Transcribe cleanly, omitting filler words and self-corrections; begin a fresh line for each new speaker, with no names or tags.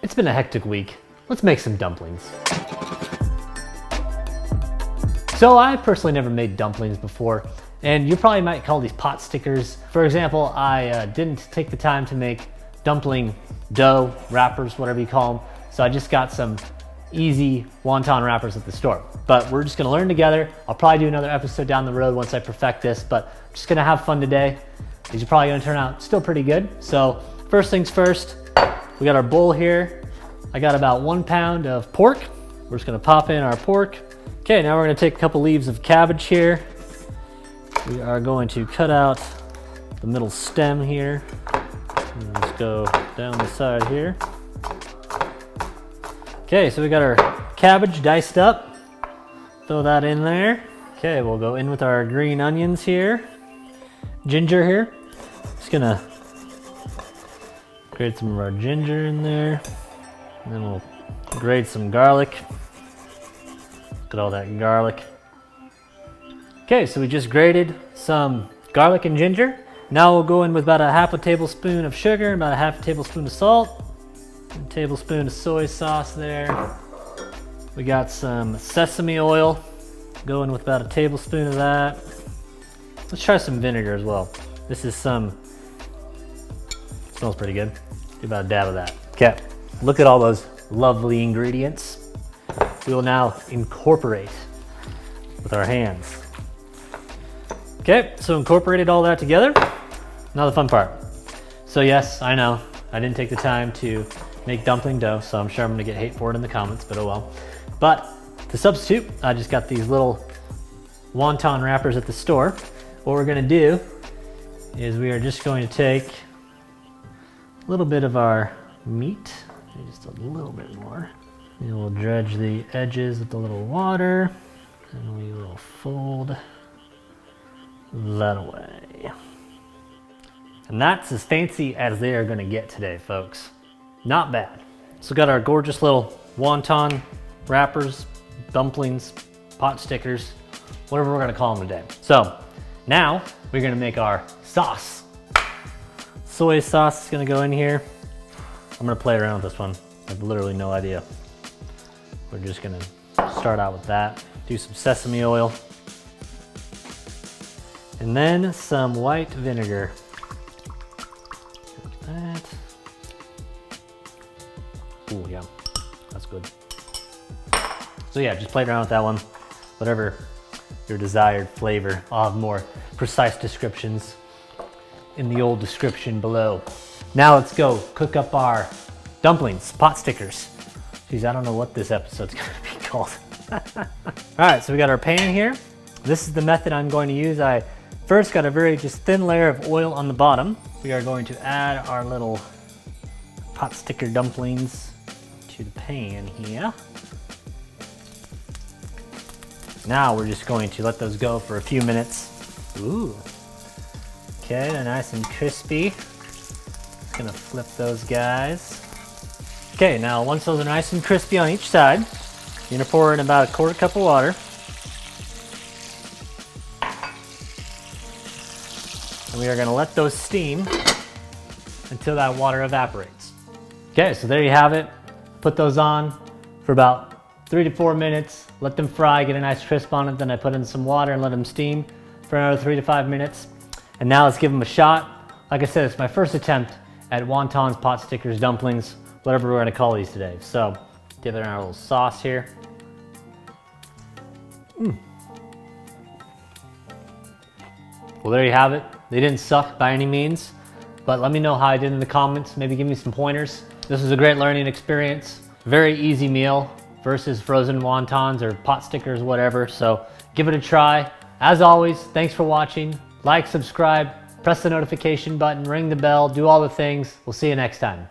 It's been a hectic week. Let's make some dumplings. So I personally never made dumplings before, and you probably might call these pot stickers. For example, I didn't take the time to make dumpling dough wrappers, whatever you call them. So I just got some easy wonton wrappers at the store. But we're just gonna learn together. I'll probably do another episode down the road once I perfect this, but I'm just gonna have fun today. These are probably gonna turn out still pretty good. So first things first, we got our bowl here. I got about 1 pound of pork. We're just gonna pop in our pork. Okay, now we're gonna take a couple leaves of cabbage here. We are going to cut out the middle stem here. And just go down the side here. Okay, so we got our cabbage diced up. Throw that in there. Okay, we'll go in with our green onions here. Ginger here. Just gonna grate some of our ginger in there. And then we'll grate some garlic. Look at all that garlic. Okay, so we just grated some garlic and ginger. Now we'll go in with about a half a tablespoon of sugar, about a half a tablespoon of salt, a tablespoon of soy sauce there. We got some sesame oil. Go in with about a tablespoon of that. Let's try some vinegar as well. This is some, smells pretty good. Do about a dab of that. Okay, look at all those lovely ingredients. We will now incorporate with our hands. Okay, so incorporated all that together. Now the fun part. So yes, I know, I didn't take the time to make dumpling dough, so I'm sure I'm gonna get hate for it in the comments, but oh well. But to substitute, I just got these little wonton wrappers at the store. What we're gonna do is we are just going to take a little bit of our meat, just a little bit more. And we'll dredge the edges with a little water, and we will fold that away. And that's as fancy as they are gonna get today, folks. Not bad. So we got our gorgeous little wonton wrappers, dumplings, pot stickers, whatever we're gonna call them today. So now we're gonna make our sauce. Soy sauce is gonna go in here. I'm gonna play around with this one. I have literally no idea. We're just gonna start out with that. Do some sesame oil. And then some white vinegar. Like that. Ooh, yeah, that's good. So yeah, just play around with that one. Whatever your desired flavor. I'll have more precise descriptions in the old description below. Now let's go cook up our dumplings, pot stickers. Geez, I don't know what this episode's gonna be called. All right, so we got our pan here. This is the method I'm going to use. I first got a very just thin layer of oil on the bottom. We are going to add our little pot sticker dumplings to the pan here. Now we're just going to let those go for a few minutes. Ooh. Okay, they're nice and crispy. Just gonna flip those guys. Okay, now once those are nice and crispy on each side, you're gonna pour in about a 1/4 cup of water. And we are gonna let those steam until that water evaporates. Okay, so there you have it. Put those on for about 3 to 4 minutes. Let them fry, get a nice crisp on it. Then I put in some water and let them steam for another 3 to 5 minutes. And now let's give them a shot. Like I said, it's my first attempt at wontons, pot stickers, dumplings, whatever we're gonna call these today. So give it our little sauce here. Well, there you have it. They didn't suck by any means, but let me know how I did in the comments. Maybe give me some pointers. This was a great learning experience. Very easy meal versus frozen wontons or pot stickers, whatever. So give it a try. As always, thanks for watching. Like, subscribe, press the notification button, ring the bell, do all the things. We'll see you next time.